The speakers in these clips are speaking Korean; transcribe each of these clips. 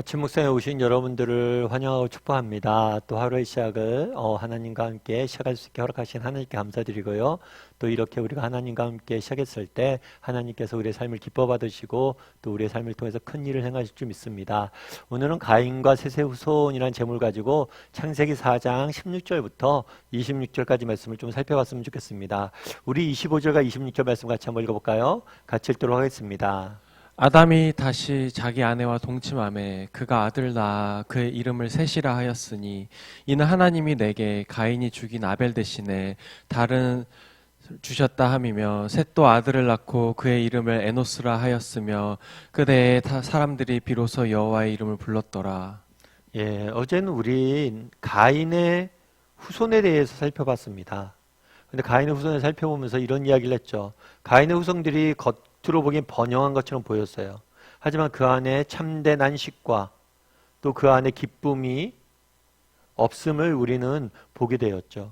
아침 묵상에 오신 여러분들을 환영하고 축복합니다. 또 하루의 시작을 하나님과 함께 시작할 수 있게 허락하신 하나님께 감사드리고요. 또 이렇게 우리가 하나님과 함께 시작했을 때 하나님께서 우리의 삶을 기뻐 받으시고 또 우리의 삶을 통해서 큰 일을 행하실 줄 믿습니다. 오늘은 가인과 셋의 후손이라는 제목을 가지고 창세기 4장 16절부터 26절까지 말씀을 좀 살펴봤으면 좋겠습니다. 우리 25절과 26절 말씀 같이 한번 읽어볼까요? 같이 읽도록 하겠습니다. 아담이 다시 자기 아내와 동침하매 그가 아들을 낳아 그의 이름을 셋이라 하였으니 이는 하나님이 내게 가인이 죽인 아벨 대신에 다른 주셨다 함이며 셋도 아들을 낳고 그의 이름을 에노스라 하였으며 그대의 사람들이 비로소 여호와의 이름을 불렀더라. 예, 어제는 우리 가인의 후손에 대해서 살펴봤습니다. 근데 가인의 후손을 살펴보면서 이런 이야기를 했죠. 가인의 후손들이 겉으로 보기엔 번영한 것처럼 보였어요. 하지만 그 안에 참된 안식과 또 그 안에 기쁨이 없음을 우리는 보게 되었죠.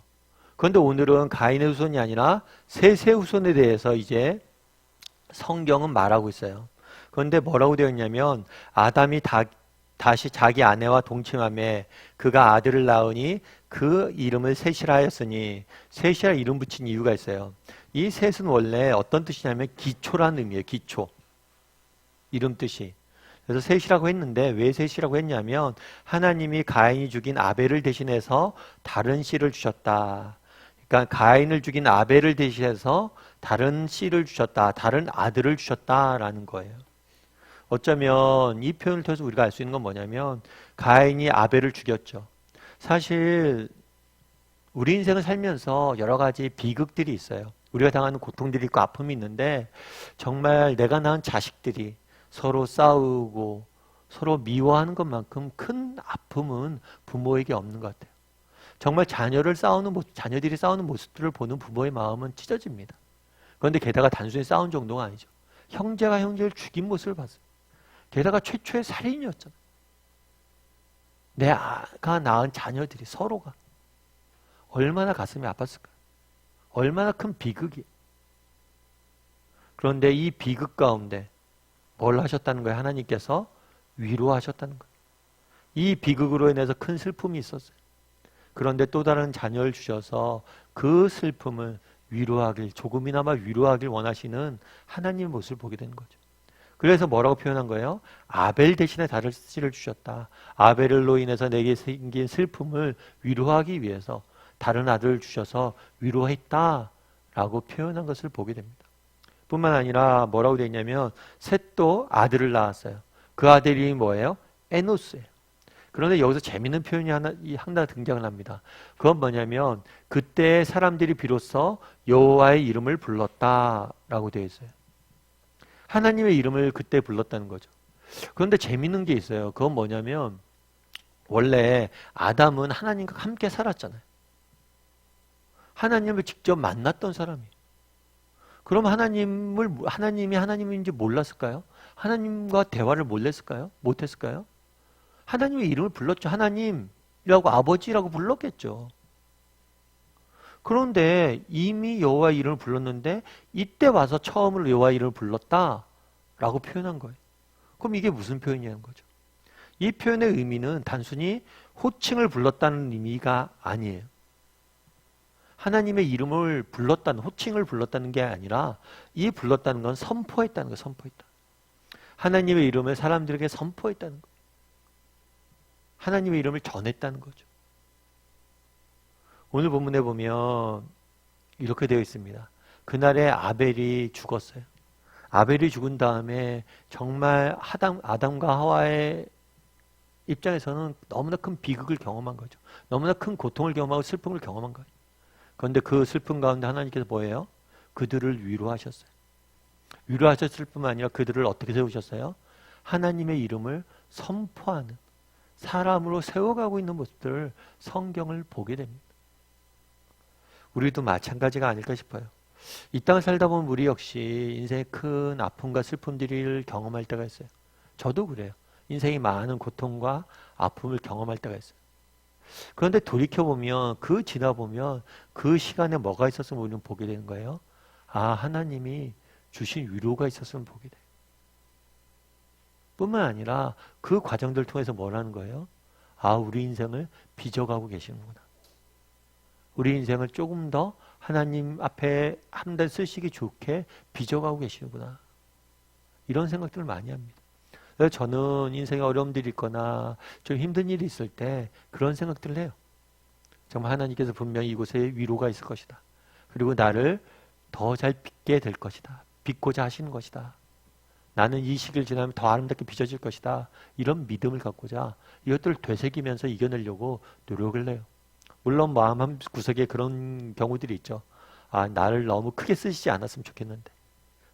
그런데 오늘은 가인의 후손이 아니라 셋의 후손에 대해서 이제 성경은 말하고 있어요. 그런데 뭐라고 되어 있냐면 아담이 다시 자기 아내와 동침하며 그가 아들을 낳으니 그 이름을 셋이라 하였으니 셋이라 이름 붙인 이유가 있어요. 이 셋은 원래 어떤 뜻이냐면 기초라는 의미예요. 기초. 이름 뜻이. 그래서 셋이라고 했는데 왜 셋이라고 했냐면 하나님이 가인이 죽인 아벨을 대신해서 다른 씨를 주셨다. 그러니까 가인을 죽인 아벨을 대신해서 다른 씨를 주셨다. 다른 아들을 주셨다라는 거예요. 어쩌면 이 표현을 통해서 우리가 알 수 있는 건 뭐냐면 가인이 아벨을 죽였죠. 사실 우리 인생을 살면서 여러 가지 비극들이 있어요. 우리가 당하는 고통들이 있고 아픔이 있는데 정말 내가 낳은 자식들이 서로 싸우고 서로 미워하는 것만큼 큰 아픔은 부모에게 없는 것 같아요. 정말 자녀들이 싸우는 모습들을 보는 부모의 마음은 찢어집니다. 그런데 게다가 단순히 싸운 정도가 아니죠. 형제가 형제를 죽인 모습을 봤어요. 게다가 최초의 살인이었잖아요. 내가 낳은 자녀들이 서로가 얼마나 가슴이 아팠을까요? 얼마나 큰 비극이에요. 그런데 이 비극 가운데 뭘 하셨다는 거예요? 하나님께서 위로하셨다는 거예요. 이 비극으로 인해서 큰 슬픔이 있었어요. 그런데 또 다른 자녀를 주셔서 그 슬픔을 조금이나마 위로하길 원하시는 하나님의 모습을 보게 되는 거죠. 그래서 뭐라고 표현한 거예요? 아벨 대신에 다른 씨를 주셨다. 아벨로 인해서 내게 생긴 슬픔을 위로하기 위해서 다른 아들을 주셔서 위로했다라고 표현한 것을 보게 됩니다. 뿐만 아니라 뭐라고 되어 있냐면 셋도 아들을 낳았어요. 그 아들이 뭐예요? 에노스예요. 그런데 여기서 재밌는 표현이 하나 등장을 합니다. 그건 뭐냐면 그때 사람들이 비로소 여호와의 이름을 불렀다라고 되어 있어요. 하나님의 이름을 그때 불렀다는 거죠. 그런데 재밌는 게 있어요. 그건 뭐냐면 원래 아담은 하나님과 함께 살았잖아요. 하나님을 직접 만났던 사람이에요. 그럼 하나님이 하나님인지 몰랐을까요? 하나님과 대화를 못했을까요? 하나님의 이름을 불렀죠. 하나님이라고 아버지라고 불렀겠죠. 그런데 이미 여호와의 이름을 불렀는데 이때 와서 처음으로 여호와의 이름을 불렀다라고 표현한 거예요. 그럼 이게 무슨 표현이냐는 거죠. 이 표현의 의미는 단순히 호칭을 불렀다는 의미가 아니에요. 하나님의 이름을 호칭을 불렀다는 게 아니라 이 불렀다는 건 선포했다는 거예요. 선포했다. 하나님의 이름을 사람들에게 선포했다는 거예요. 하나님의 이름을 전했다는 거죠. 오늘 본문에 보면 이렇게 되어 있습니다. 그날에 아벨이 죽었어요. 아벨이 죽은 다음에 정말 아담과 하와의 입장에서는 너무나 큰 비극을 경험한 거죠. 너무나 큰 고통을 경험하고 슬픔을 경험한 거예요. 그런데 그 슬픔 가운데 하나님께서 뭐예요? 그들을 위로하셨어요. 위로하셨을 뿐만 아니라 그들을 어떻게 세우셨어요? 하나님의 이름을 선포하는 사람으로 세워가고 있는 모습들을 성경을 보게 됩니다. 우리도 마찬가지가 아닐까 싶어요. 이 땅을 살다 보면 우리 역시 인생의 큰 아픔과 슬픔들을 경험할 때가 있어요. 저도 그래요. 인생이 많은 고통과 아픔을 경험할 때가 있어요. 그런데 돌이켜보면 지나보면 그 시간에 뭐가 있었으면 우리는 보게 되는 거예요. 아, 하나님이 주신 위로가 있었으면 보게 돼요. 뿐만 아니라 그 과정들을 통해서 뭘 하는 거예요? 아, 우리 인생을 빚어가고 계시는구나. 우리 인생을 조금 더 하나님 앞에 한 달 쓰시기 좋게 빚어가고 계시는구나. 이런 생각들을 많이 합니다. 그래서 저는 인생에 어려움들이 있거나 좀 힘든 일이 있을 때 그런 생각들을 해요. 정말 하나님께서 분명히 이곳에 위로가 있을 것이다. 그리고 나를 더 잘 빚게 될 것이다. 빚고자 하시는 것이다. 나는 이 시기를 지나면 더 아름답게 빚어질 것이다. 이런 믿음을 갖고자 이것들을 되새기면서 이겨내려고 노력을 해요. 물론 마음 한 구석에 그런 경우들이 있죠. 아, 나를 너무 크게 쓰시지 않았으면 좋겠는데.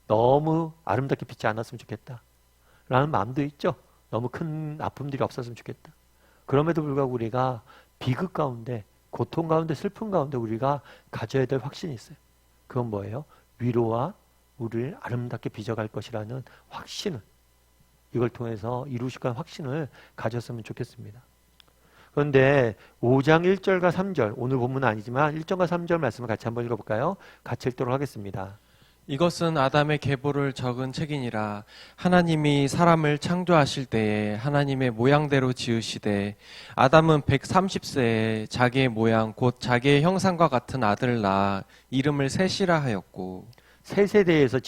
너무 아름답게 빚지 않았으면 좋겠다. 라는 마음도 있죠. 너무 큰 아픔들이 없었으면 좋겠다. 그럼에도 불구하고 우리가 비극 가운데, 고통 가운데, 슬픔 가운데 우리가 가져야 될 확신이 있어요. 그건 뭐예요? 위로와 우리를 아름답게 빚어갈 것이라는 확신을, 이걸 통해서 이루실 거라는 확신을 가졌으면 좋겠습니다. 그런데 5장 1절과 3절, 오늘 본문은 아니지만 1절과 3절 말씀을 같이 한번 읽어볼까요? 같이 읽도록 하겠습니다. 이것은 아담의 계보를 적은 책이니라. 하나님이 사람을 창조하실 때에 하나님의 모양대로 지으시되 아담은 130세에 자기의 모양 곧 자기의 형상과 같은 아들을 낳아 이름을 셋이라 하였고. 셋에 대해서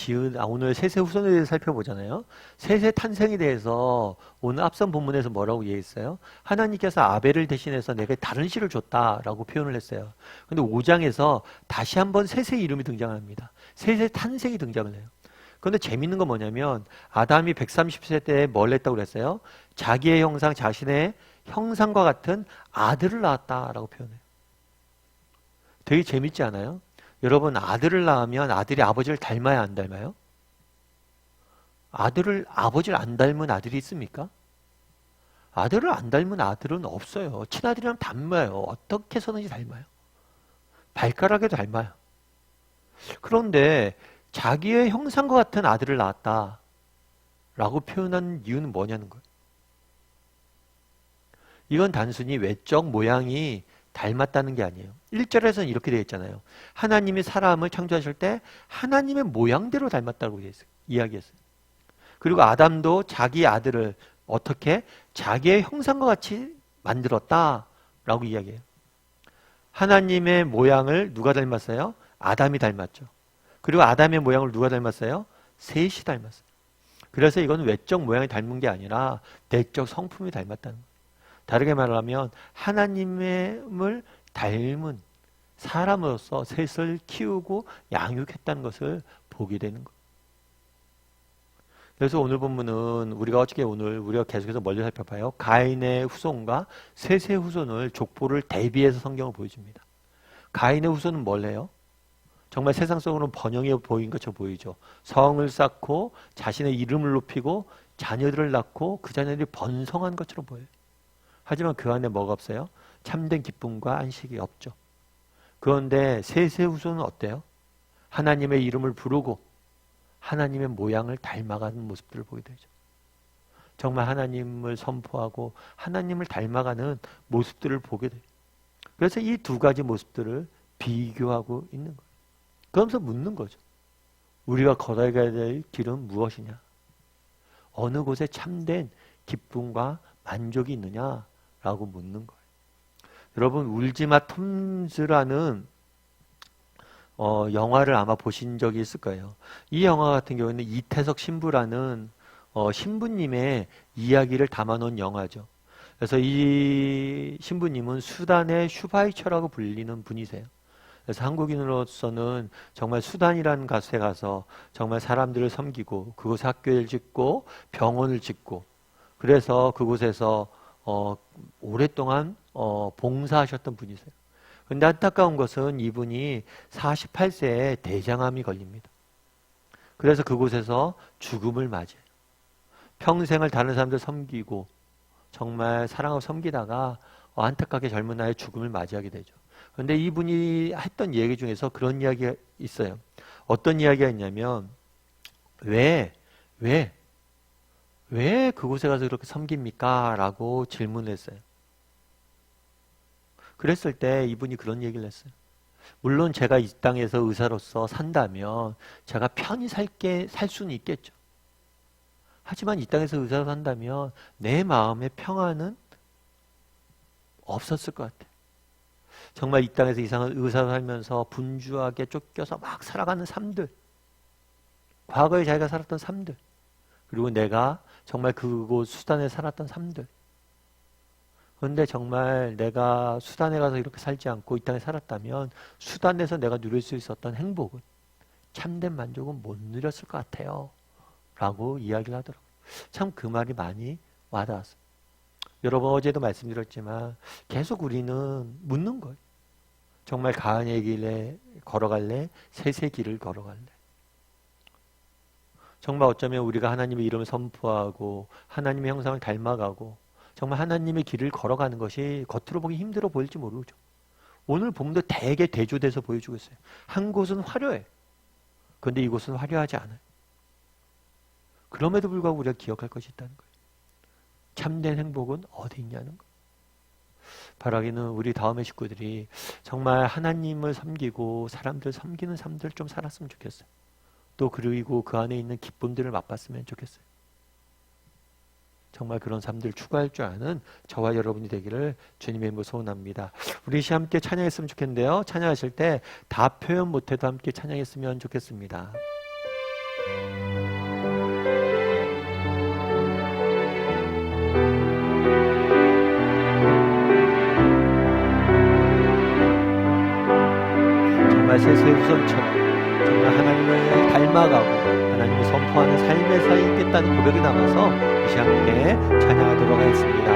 오늘 셋의 후손에 대해서 살펴보잖아요. 셋의 탄생에 대해서 오늘 앞선 본문에서 뭐라고 얘기했어요? 하나님께서 아벨을 대신해서 내게 다른 씨를 줬다라고 표현을 했어요. 근데 5장에서 다시 한번 셋의 이름이 등장합니다. 셋의 탄생이 등장을 해요. 그런데 재밌는 건 뭐냐면 아담이 130세 때 뭘 했다고 그랬어요? 자기의 형상, 자신의 형상과 같은 아들을 낳았다라고 표현해요. 되게 재밌지 않아요? 여러분, 아들을 낳으면 아들이 아버지를 닮아야 안 닮아요? 아버지를 안 닮은 아들이 있습니까? 아들을 안 닮은 아들은 없어요. 친아들이랑 닮아요. 어떻게 해서든지 닮아요. 발가락에도 닮아요. 그런데 자기의 형상과 같은 아들을 낳았다 라고 표현한 이유는 뭐냐는 거예요. 이건 단순히 외적 모양이 닮았다는 게 아니에요. 1절에서는 이렇게 되어 있잖아요. 하나님이 사람을 창조하실 때 하나님의 모양대로 닮았다고 이야기했어요. 그리고 아담도 자기 아들을 어떻게 자기의 형상과 같이 만들었다라고 이야기해요. 하나님의 모양을 누가 닮았어요? 아담이 닮았죠. 그리고 아담의 모양을 누가 닮았어요? 셋이 닮았어요. 그래서 이건 외적 모양이 닮은 게 아니라 내적 성품이 닮았다는 거예요. 다르게 말하면 하나님을 닮은 사람으로서 셋을 키우고 양육했다는 것을 보게 되는 거예요. 그래서 오늘 본문은 우리가 계속해서 멀리 살펴봐요. 가인의 후손과 셋의 후손을 족보를 대비해서 성경을 보여줍니다. 가인의 후손은 뭘 해요? 정말 세상적으로는 번영해 보인 것처럼 보이죠. 성을 쌓고 자신의 이름을 높이고 자녀들을 낳고 그 자녀들이 번성한 것처럼 보여요. 하지만 그 안에 뭐가 없어요? 참된 기쁨과 안식이 없죠. 그런데 셋의 후손은 어때요? 하나님의 이름을 부르고 하나님의 모양을 닮아가는 모습들을 보게 되죠. 정말 하나님을 선포하고 하나님을 닮아가는 모습들을 보게 돼요. 그래서 이 두 가지 모습들을 비교하고 있는 거예요. 그러면서 묻는 거죠. 우리가 걸어가야 될 길은 무엇이냐? 어느 곳에 참된 기쁨과 만족이 있느냐? 라고 묻는 거예요. 여러분, 울지마 톰즈라는 영화를 아마 보신 적이 있을 거예요. 이 영화 같은 경우에는 이태석 신부라는 신부님의 이야기를 담아놓은 영화죠. 그래서 이 신부님은 수단의 슈바이처라고 불리는 분이세요. 그래서 한국인으로서는 정말 수단이라는 곳에 가서 정말 사람들을 섬기고 그곳에 학교를 짓고 병원을 짓고 그래서 그곳에서 오랫동안 봉사하셨던 분이세요. 그런데 안타까운 것은 이분이 48세에 대장암이 걸립니다. 그래서 그곳에서 죽음을 맞이해요. 평생을 다른 사람들 섬기고 정말 사랑하고 섬기다가 안타깝게 젊은 나이에 죽음을 맞이하게 되죠. 그런데 이분이 했던 얘기 중에서 그런 이야기가 있어요. 어떤 이야기가 있냐면 왜 그곳에 가서 그렇게 섬깁니까? 라고 질문을 했어요. 그랬을 때 이분이 그런 얘기를 했어요. 물론 제가 이 땅에서 의사로서 산다면 제가 편히 살 수는 있겠죠. 하지만 이 땅에서 의사로 산다면 내 마음의 평안은 없었을 것 같아. 정말 이 땅에서 이상한 의사로 살면서 분주하게 쫓겨서 막 살아가는 삶들, 과거에 자기가 살았던 삶들, 그리고 내가 정말 그곳 수단에 살았던 삶들. 그런데 정말 내가 수단에 가서 이렇게 살지 않고 이 땅에 살았다면 수단에서 내가 누릴 수 있었던 행복은, 참된 만족은 못 누렸을 것 같아요 라고 이야기를 하더라고요. 참 그 말이 많이 와닿았어요. 여러분, 어제도 말씀드렸지만 계속 우리는 묻는 거예요. 정말 가은의 길에 걸어갈래? 셋의 길을 걸어갈래? 정말 어쩌면 우리가 하나님의 이름을 선포하고 하나님의 형상을 닮아가고 정말 하나님의 길을 걸어가는 것이 겉으로 보기 힘들어 보일지 모르죠. 오늘 본문도 되게 대조돼서 보여주고 있어요. 한 곳은 화려해. 그런데 이곳은 화려하지 않아요. 그럼에도 불구하고 우리가 기억할 것이 있다는 거예요. 참된 행복은 어디 있냐는 거예요. 바라기는 우리 다음의 식구들이 정말 하나님을 섬기고 사람들 섬기는 삶들 좀 살았으면 좋겠어요. 또 그리고 그 안에 있는 기쁨들을 맛봤으면 좋겠어요. 정말 그런 삶들 추구할 줄 아는 저와 여러분이 되기를 주님의 이름으로 소원합니다. 우리 시 함께 찬양했으면 좋겠는데요. 찬양하실 때 다 표현 못해도 함께 찬양했으면 좋겠습니다. 정말 세세 후손처럼 정말 하나님을 닮아가고 하나님을 선포하는 삶의 사이에 있겠다는 고백이 남아서 이 시간 함께 찬양하도록 하겠습니다.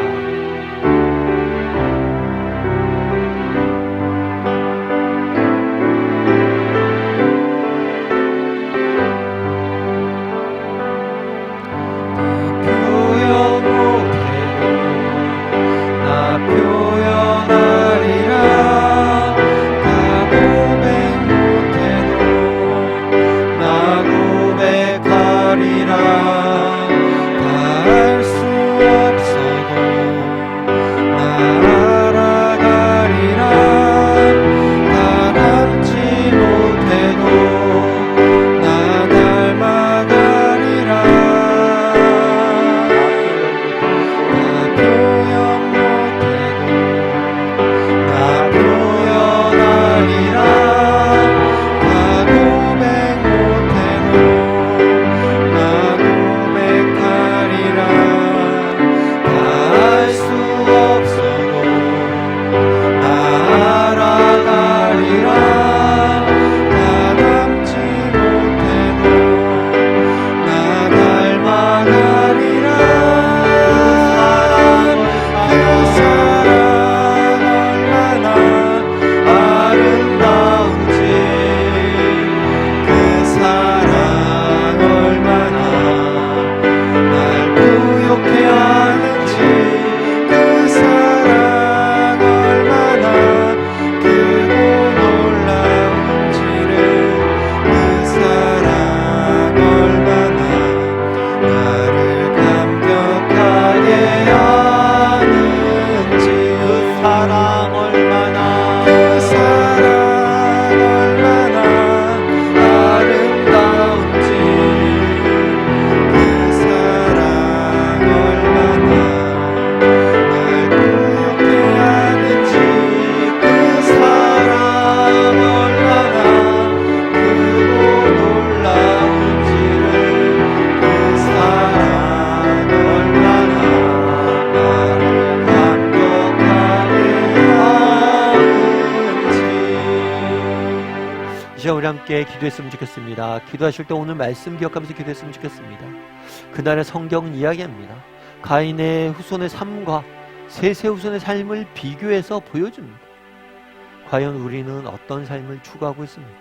우리 함께 기도했으면 좋겠습니다. 기도하실 때 오늘 말씀 기억하면서 기도했으면 좋겠습니다. 그날의 성경은 이야기합니다. 가인의 후손의 삶과 셋의 후손의 삶을 비교해서 보여줍니다. 과연 우리는 어떤 삶을 추구하고 있습니까?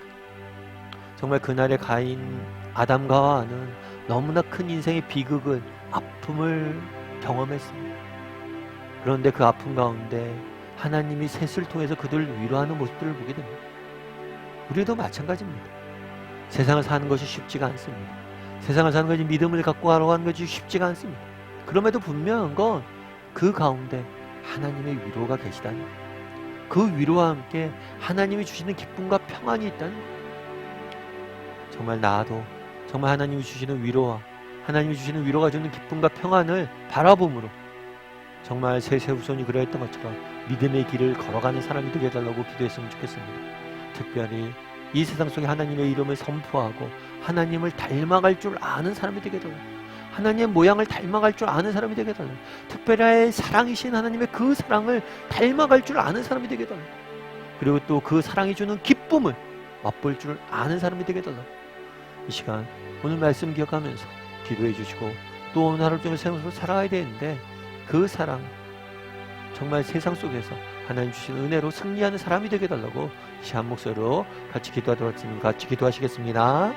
정말 그날의 가인 아담과 하와는 너무나 큰 인생의 비극을, 아픔을 경험했습니다. 그런데 그 아픔 가운데 하나님이 셋을 통해서 그들을 위로하는 모습들을 보게 됩니다. 우리도 마찬가지입니다. 세상을 사는 것이 쉽지가 않습니다. 세상을 사는 것이 믿음을 갖고 가는 것이 쉽지가 않습니다. 그럼에도 분명한 건 그 가운데 하나님의 위로가 계시다는 것, 그 위로와 함께 하나님이 주시는 기쁨과 평안이 있다는 것. 정말 나도 정말 하나님이 주시는 위로와 하나님이 주시는 위로가 주는 기쁨과 평안을 바라봄으로 정말 셋의 후손이 그러했던 것처럼 믿음의 길을 걸어가는 사람이 되게 해달라고 기도했으면 좋겠습니다. 특별히 이 세상 속에 하나님의 이름을 선포하고 하나님을 닮아갈 줄 아는 사람이 되게 해달라고, 하나님의 모양을 닮아갈 줄 아는 사람이 되게 해달라고, 특별히 사랑이신 하나님의 그 사랑을 닮아갈 줄 아는 사람이 되게 해달라고, 그리고 또 그 사랑이 주는 기쁨을 맛볼 줄 아는 사람이 되게 해달라고. 이 시간 오늘 말씀 기억하면서 기도해 주시고, 또 오늘 하루 종일 세상으로 살아가야 되는데 그 사랑, 정말 세상 속에서 하나님 주신 은혜로 승리하는 사람이 되게 해달라고 한 목소리로 같이 기도하도록 하겠습니다. 같이 기도하시겠습니다.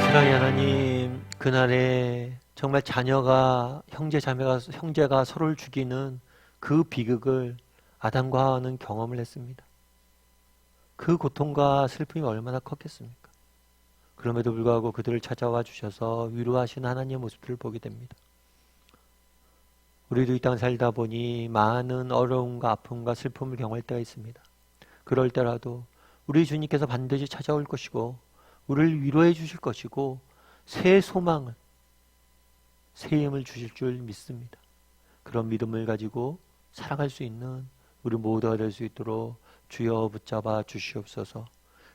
사랑의 하나님, 그날에 정말 자녀가 형제가 서로를 죽이는 그 비극을 아담과 하와는 경험을 했습니다. 그 고통과 슬픔이 얼마나 컸겠습니까? 그럼에도 불구하고 그들을 찾아와 주셔서 위로하시는 하나님의 모습들을 보게 됩니다. 우리도 이 땅 살다 보니 많은 어려움과 아픔과 슬픔을 경험할 때가 있습니다. 그럴 때라도 우리 주님께서 반드시 찾아올 것이고 우리를 위로해 주실 것이고 새 소망을, 새 힘을 주실 줄 믿습니다. 그런 믿음을 가지고 살아갈 수 있는 우리 모두가 될 수 있도록 주여 붙잡아 주시옵소서.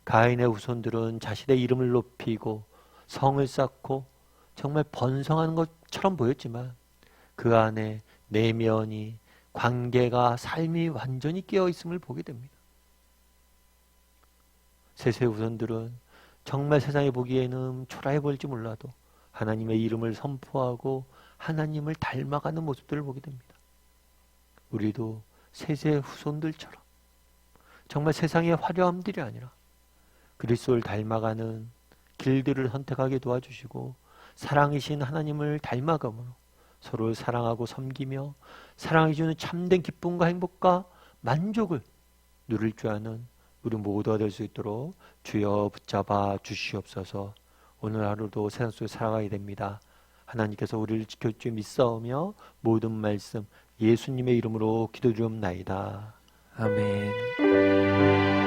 가인의 후손들은 자신의 이름을 높이고 성을 쌓고 정말 번성하는 것처럼 보였지만 그 안에 내면이, 관계가, 삶이 완전히 깨어 있음을 보게 됩니다. 셋의 후손들은 정말 세상에 보기에는 초라해 보일지 몰라도 하나님의 이름을 선포하고 하나님을 닮아가는 모습들을 보게 됩니다. 우리도 셋의 후손들처럼 정말 세상의 화려함들이 아니라 그리스도를 닮아가는 길들을 선택하게 도와주시고 사랑이신 하나님을 닮아감으로 서로를 사랑하고 섬기며 사랑이 주는 참된 기쁨과 행복과 만족을 누릴 줄 아는 우리 모두가 될 수 있도록 주여 붙잡아 주시옵소서. 오늘 하루도 세상 속에 살아가야 됩니다. 하나님께서 우리를 지켜줄 줄 믿사오며 모든 말씀 예수님의 이름으로 기도드리옵나이다. 아멘.